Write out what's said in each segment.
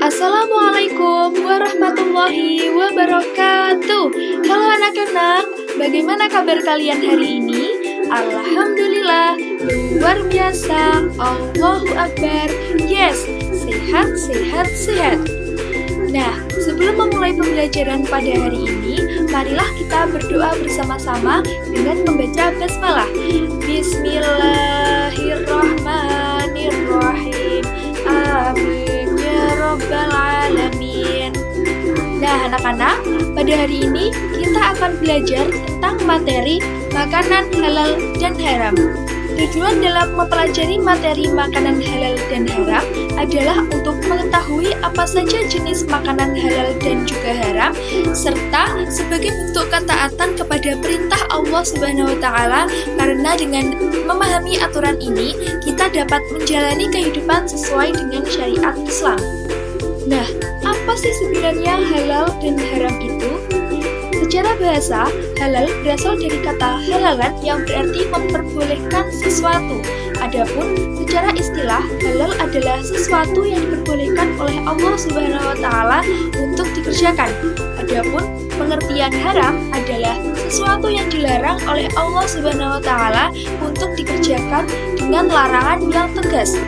Assalamualaikum warahmatullahi wabarakatuh. Halo anak-anak, bagaimana kabar kalian hari ini? Alhamdulillah, luar biasa. Allahu Akbar. Yes, sehat, sehat, sehat. Nah, sebelum memulai pembelajaran pada hari ini, marilah kita berdoa bersama-sama dengan membaca basmalah. Bismillahirrahmanirrahim. Amin ya rabbal alamin. Nah, anak-anak, pada hari ini kita akan belajar tentang materi makanan halal dan haram. Tujuan dalam mempelajari materi makanan halal dan haram adalah untuk mengetahui apa saja jenis makanan halal dan juga haram, serta sebagai bentuk ketaatan kepada perintah Allah Subhanahu wa Ta'ala, karena dengan memahami aturan ini, kita dapat menjalani kehidupan sesuai dengan syariat Islam. Nah, apa sih sebenarnya halal dan haram itu? Secara bahasa, halal berasal dari kata halalan yang berarti memperbolehkan sesuatu. Adapun secara istilah, halal adalah sesuatu yang diperbolehkan oleh Allah Subhanahu wa Ta'ala untuk dikerjakan. Adapun pengertian haram adalah sesuatu yang dilarang oleh Allah Subhanahu wa Ta'ala untuk dikerjakan dengan larangan yang tegas.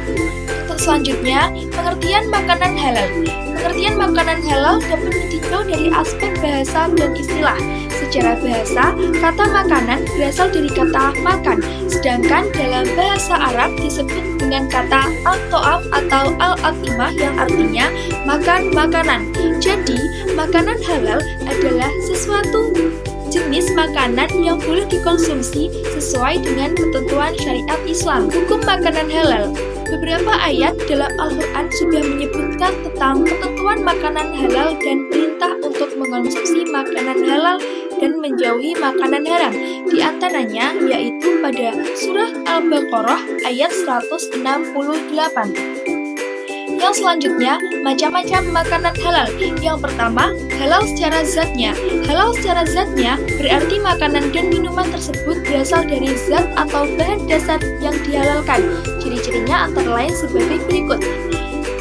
Untuk selanjutnya, pengertian makanan halal. Pengertian makanan halal dapat ditinjau dari aspek bahasa dan istilah. Secara bahasa, kata makanan berasal dari kata makan, sedangkan dalam bahasa Arab disebut dengan kata al-to'am atau al-atimah yang artinya makan makanan. Jadi, makanan halal adalah sesuatu jenis makanan yang boleh dikonsumsi sesuai dengan ketentuan syariat Islam. Hukum makanan halal. Beberapa ayat dalam Al-Quran sudah menyebutkan tentang ketentuan makanan halal dan perintah untuk mengonsumsi makanan halal dan menjauhi makanan haram. Di antaranya yaitu pada surah Al-Baqarah ayat 168. Yang selanjutnya, macam-macam makanan halal. Yang pertama, halal secara zatnya. Halal secara zatnya berarti makanan dan minuman tersebut berasal dari zat atau bahan dasar yang dihalalkan. Ciri-cirinya antara lain sebagai berikut.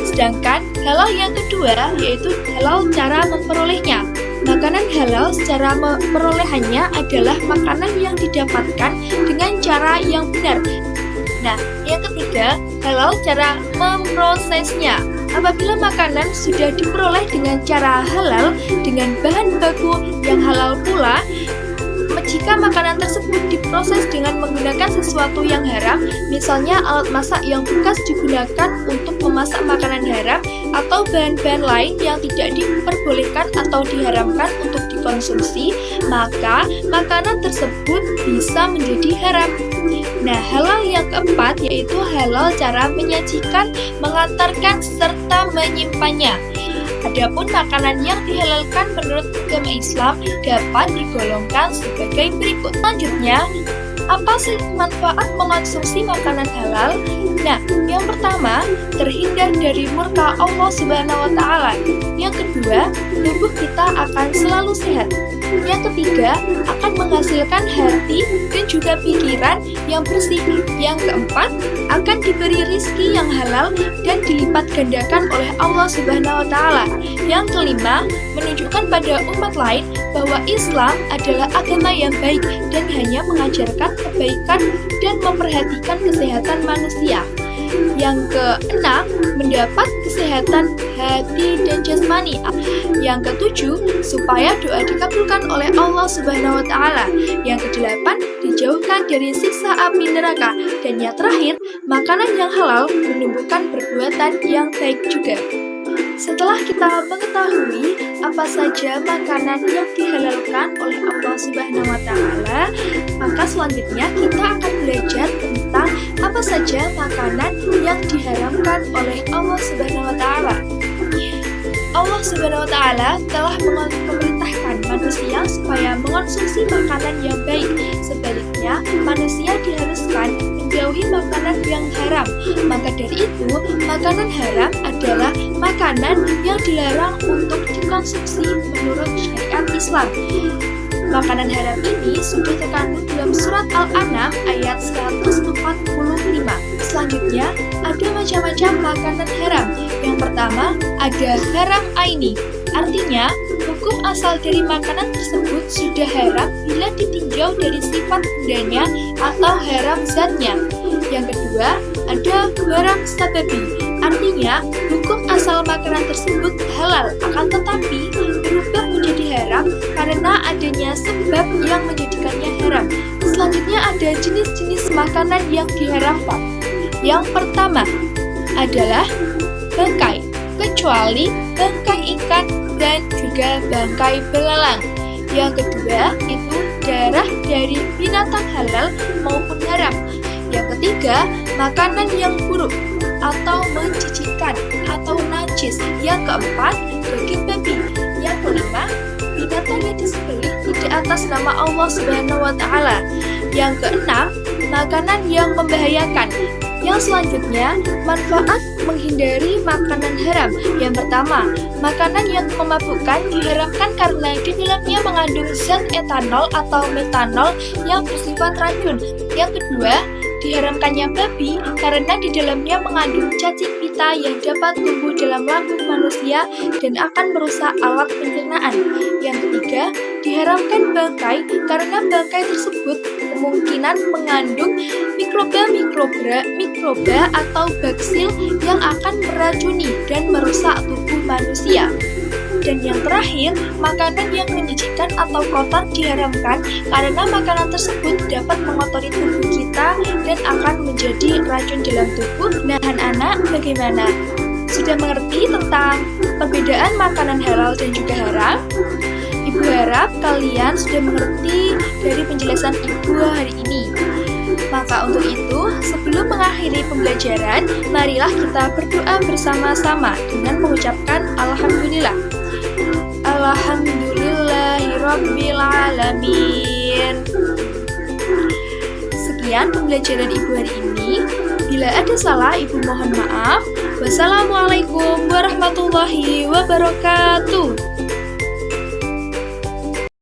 Sedangkan halal yang kedua yaitu halal cara memperolehnya. Makanan halal secara perolehannya adalah makanan yang didapatkan dengan cara yang benar. Nah, yang ketiga, halal cara memprosesnya. Apabila makanan sudah diperoleh dengan cara halal, dengan bahan baku yang halal pula, jika makanan tersebut diproses dengan menggunakan sesuatu yang haram, misalnya alat masak yang bekas digunakan untuk memasak makanan haram, atau bahan-bahan lain yang tidak diperbolehkan atau diharamkan untuk dikonsumsi, maka makanan tersebut bisa menjadi haram. Nah, halal yang keempat yaitu halal cara menyajikan, mengantarkan, serta menyimpannya. Adapun makanan yang dihalalkan menurut agama Islam dapat digolongkan sebagai berikut. Selanjutnya, apa sih manfaat mengonsumsi makanan halal? Nah, yang pertama, terhindar dari murka Allah Subhanahu wa Ta'ala. Yang kedua, tubuh kita akan selalu sehat. Yang ketiga, akan menghasilkan hati dan juga pikiran yang bersih. Yang keempat, akan diberi rizki yang halal dan dilipat gandakan oleh Allah Subhanahu wa Ta'ala. Yang kelima, menunjukkan pada umat lain bahwa Islam adalah agama yang baik dan hanya mengajarkan kebaikan dan memperhatikan kesehatan manusia. Yang keenam, mendapat kesehatan hati dan jasmani. Yang ketujuh, supaya doa dikabulkan oleh Allah Subhanahu wa Ta'ala. Yang kedelapan, dijauhkan dari siksa api neraka. Dan yang terakhir, makanan yang halal menumbuhkan perbuatan yang baik juga. Setelah kita mengetahui apa saja makanan yang dihalalkan oleh Allah Subhanahu wa Ta'ala, maka selanjutnya kita akan belajar tentang apa saja makanan yang diharamkan oleh Allah Subhanahu wa Ta'ala. Allah Subhanahu wa Ta'ala telah memerintahkan manusia supaya mengonsumsi makanan yang baik. Sebaliknya, manusia diharuskan menjauhi makanan yang haram. Maka dari itu, makanan haram adalah makanan yang dilarang untuk dikonsumsi menurut syariat Islam. Makanan haram ini sudah terkandung dalam surat Al-An'am ayat 145. Selanjutnya, ada macam-macam makanan haram. Yang pertama, ada haram aini, artinya hukum asal dari makanan tersebut sudah haram bila ditinjau dari sifat bendanya atau haram zatnya. Yang kedua, ada haram sababi, artinya hukum asal makanan tersebut halal, akan tetapi berubah menjadi haram karena adanya sebab yang menjadikannya haram. Selanjutnya ada jenis-jenis makanan yang diharamkan. Yang pertama adalah bangkai, kecuali bangkai ikan dan juga bangkai belalang. Yang kedua itu darah dari binatang halal maupun haram. Yang ketiga, makanan yang buruk atau menjijikkan atau najis. Yang keempat, daging babi. Yang kelima, binatang yang disembelih tidak atas nama Allah Subhanahu wa Ta'ala. Yang keenam, makanan yang membahayakan. Yang selanjutnya, manfaat menghindari makanan haram. Yang pertama, makanan yang memabukkan diharamkan karena di dalamnya mengandung zat etanol atau metanol yang bersifat racun. Yang kedua, diharamkannya babi karena di dalamnya mengandung cacing pita yang dapat tumbuh dalam lambung manusia dan akan merusak alat pencernaan. Yang ketiga, diharamkan bangkai karena bangkai tersebut kemungkinan mengandung mikroba atau baksil yang akan meracuni dan merusak tubuh manusia. Dan yang terakhir, makanan yang menjijikkan atau kotor diharamkan karena makanan tersebut dapat mengotori tubuh kita dan akan menjadi racun dalam tubuh. Nah, anak-anak, bagaimana? Sudah mengerti tentang perbedaan makanan halal dan juga haram? Ibu harap kalian sudah mengerti dari penjelasan Ibu hari ini. Maka untuk itu, sebelum mengakhiri pembelajaran, marilah kita berdoa bersama-sama dengan mengucapkan Alhamdulillah. Alhamdulillahirabbil alamin. Sekian pembelajaran Ibu hari ini. Bila ada salah, Ibu mohon maaf. Wassalamualaikum warahmatullahi wabarakatuh.